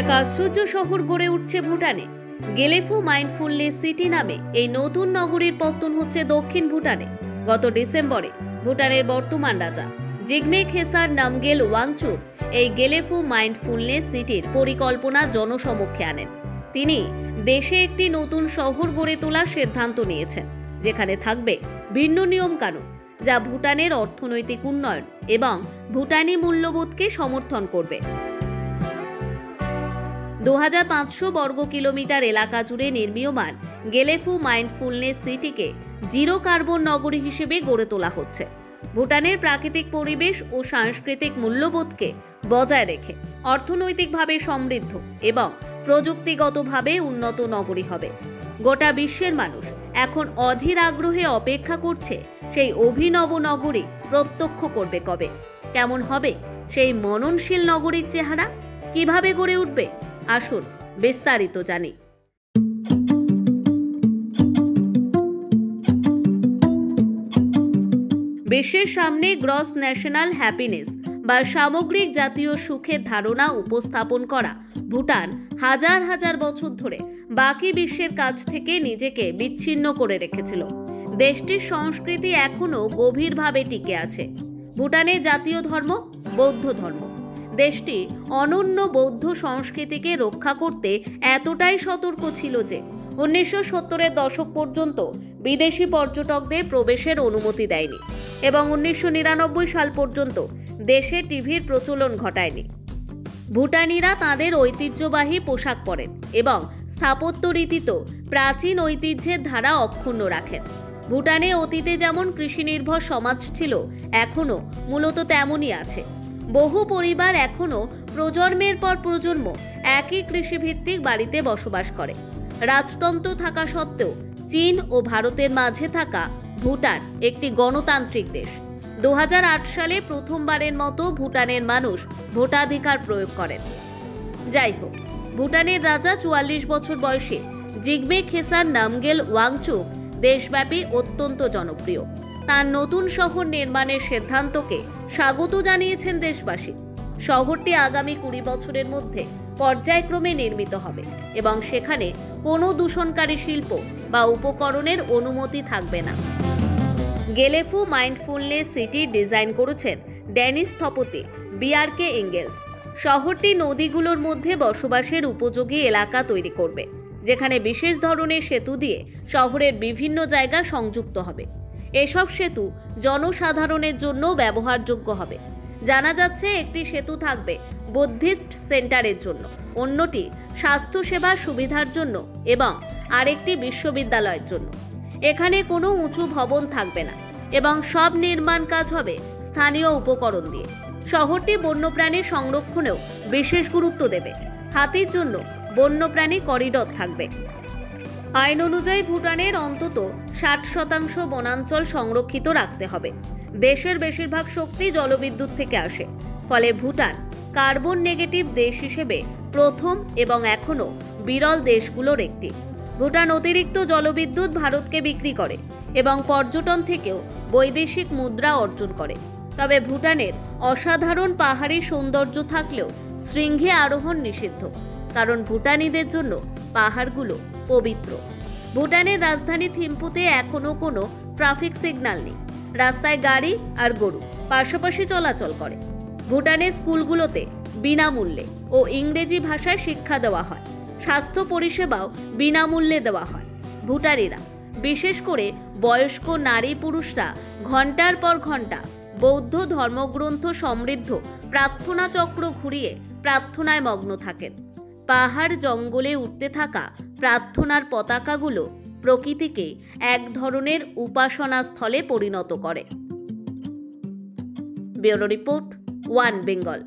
এক আশ্চর্য শহর গড়ে উঠছে ভুটানে। গেলেফু মাইন্ডফুলনেস সিটি নামে এই নতুন নগরীর পত্তন হচ্ছে দক্ষিণ ভুটানে। গত ডিসেম্বরে ভুটানের বর্তমান রাজা জিগমে খেসার নামগেল ওয়াংচুক এই গেলেফু মাইন্ডফুলনেস সিটির পরিকল্পনা জনসমক্ষে আনেন। তিনি দেশে একটি নতুন শহর গড়ে তোলার সিদ্ধান্ত নিয়েছেন, যেখানে থাকবে ভিন্ন নিয়ম কানুন, যা ভুটানের অর্থনৈতিক উন্নয়ন এবং ভুটানি মূল্যবোধকে সমর্থন করবে। 2500 বর্গ কিলোমিটার এলাকা জুড়ে নির্মীয়মান গেলেফু মাইন্ডফুলনেস সিটিকে জিরো কার্বন নগরী হিসেবে গড়ে তোলা হচ্ছে। ভুটানের প্রাকৃতিক পরিবেশ ও সাংস্কৃতিক মূল্যবোধকে বজায় রেখে অর্থনৈতিকভাবে সমৃদ্ধ এবং প্রযুক্তিগতভাবে উন্নত নগরী হবে। গোটা বিশ্বের মানুষ এখন অধীর আগ্রহে অপেক্ষা করছে সেই অভিনব নগরী প্রত্যক্ষ করবে কবে। কেমন হবে সেই মননশীল নগরীর চেহারা, কিভাবে গড়ে উঠবে, আসুন বিস্তারিত জানি। বিশ্বের সামনে গ্রস ন্যাশনাল হ্যাপিনেস বা সামগ্রিক জাতীয় সুখের ধারণা উপস্থাপন করা ভুটান হাজার হাজার বছর ধরে বাকি বিশ্বের কাছ থেকে নিজেকে বিচ্ছিন্ন করে রেখেছিল। দেশটির সংস্কৃতি এখনো গভীরভাবে টিকে আছে। ভুটানের জাতীয় ধর্ম বৌদ্ধ ধর্ম। দেশটি অনন্য বৌদ্ধ সংস্কৃতিকে রক্ষা করতে এতটাই সতর্ক ছিল যে 1970-এর দশক পর্যন্ত বিদেশি পর্যটকদের প্রবেশের অনুমতি দেয়নি এবং 1999 সাল পর্যন্ত দেশে টিভির প্রচলন ঘটায়নি। ভুটানিরা তাদের ঐতিহ্যবাহী পোশাক পরেন এবং স্থাপত্য রীতিতেও প্রাচীন ঐতিহ্যের ধারা অক্ষুণ্ণ রাখেন। ভুটানে অতীতে যেমন কৃষিনির্ভর সমাজ ছিল, এখনও মূলত তেমনই আছে। বহু পরিবার এখনও প্রজন্মের পর প্রজন্ম একই কৃষিভিত্তিক বাড়িতে বসবাস করে। রাজতন্ত্র থাকা সত্ত্বেও চীন ও ভারতের মাঝে থাকা ভুটান একটি গণতান্ত্রিক দেশ। 2008 সালে প্রথমবারের মতো ভুটানের মানুষ ভোটাধিকার প্রয়োগ করেন। যাই হোক, ভুটানের রাজা 44 বছর বয়সে জিগমে খেসার নামগেল ওয়াংচুক দেশব্যাপী অত্যন্ত জনপ্রিয়। তার নতুন শহর নির্মাণের সিদ্ধান্তকে স্বাগত জানিয়েছেন দেশবাসী। শহরটি আগামী 20 বছরের মধ্যে পর্যায়ক্রমে নির্মিত হবে এবং সেখানে কোনো দূষণকারী শিল্প বা উপকরণের অনুমতি থাকবে না। গেলেফু মাইন্ডফুলনেস সিটি ডিজাইন করেছেন ড্যানিশ স্থপতি বিআরকে এঙ্গেলস। শহরটি নদীগুলোর মধ্যে বসবাসের উপযোগী এলাকা তৈরি করবে, যেখানে বিশেষ ধরনের সেতু দিয়ে শহরের বিভিন্ন জায়গা সংযুক্ত হবে। এসব সেতু জনসাধারণের জন্য ব্যবহারযোগ্য হবে। জানা যাচ্ছে একটি সেতু থাকবে বুদ্ধিস্ট সেন্টারের জন্য, অন্যটি স্বাস্থ্যসেবার সুবিধার জন্য এবং আরেকটি বিশ্ববিদ্যালয়ের জন্য। এখানে কোনো উঁচু ভবন থাকবে না এবং সব নির্মাণ কাজ হবে স্থানীয় উপকরণ দিয়ে। শহরটি বন্যপ্রাণীর সংরক্ষণেও বিশেষ গুরুত্ব দেবে। হাতির জন্য বন্যপ্রাণী করিডর থাকবে। আইন অনুযায়ী ভুটানের অন্তত 60% বনাঞ্চল সংরক্ষিত রাখতে হবে। দেশের বেশিরভাগ শক্তি জলবিদ্যুৎ থেকে আসে, ফলে ভুটান কার্বন নেগেটিভ দেশ হিসেবে প্রথম এবং এখনও বিরল দেশগুলোর একটি। ভুটান অতিরিক্ত জলবিদ্যুৎ ভারতকে বিক্রি করে এবং পর্যটন থেকেও বৈদেশিক মুদ্রা অর্জন করে। তবে ভুটানের অসাধারণ পাহাড়ি সৌন্দর্য থাকলেও শৃঙ্গে আরোহণ নিষিদ্ধ, কারণ ভুটানিদের জন্য পাহাড়গুলো পবিত্র। ভুটানের রাজধানী থিম্পুতে এখনও কোনো ট্রাফিক সিগন্যাল নেই। রাস্তায় গাড়ি আর গরু পাশাপাশি চলাচল করে। ভুটানের স্কুলগুলোতে বিনামূল্যে ও ইংরেজি ভাষায় শিক্ষা দেওয়া হয়। স্বাস্থ্য পরিষেবাও বিনামূল্যে দেওয়া হয়। ভুটানিরা, বিশেষ করে বয়স্ক নারী পুরুষরা ঘন্টার পর ঘন্টা বৌদ্ধ ধর্মগ্রন্থ সমৃদ্ধ প্রার্থনা চক্র ঘুরিয়ে প্রার্থনায় মগ্ন থাকেন। পাহাড় জঙ্গলে উঠতে থাকা প্রার্থনার পতাকাগুলো প্রকৃতিকে এক ধরনের উপাসনা স্থলে পরিণত করে। Bureau report, one Bengal.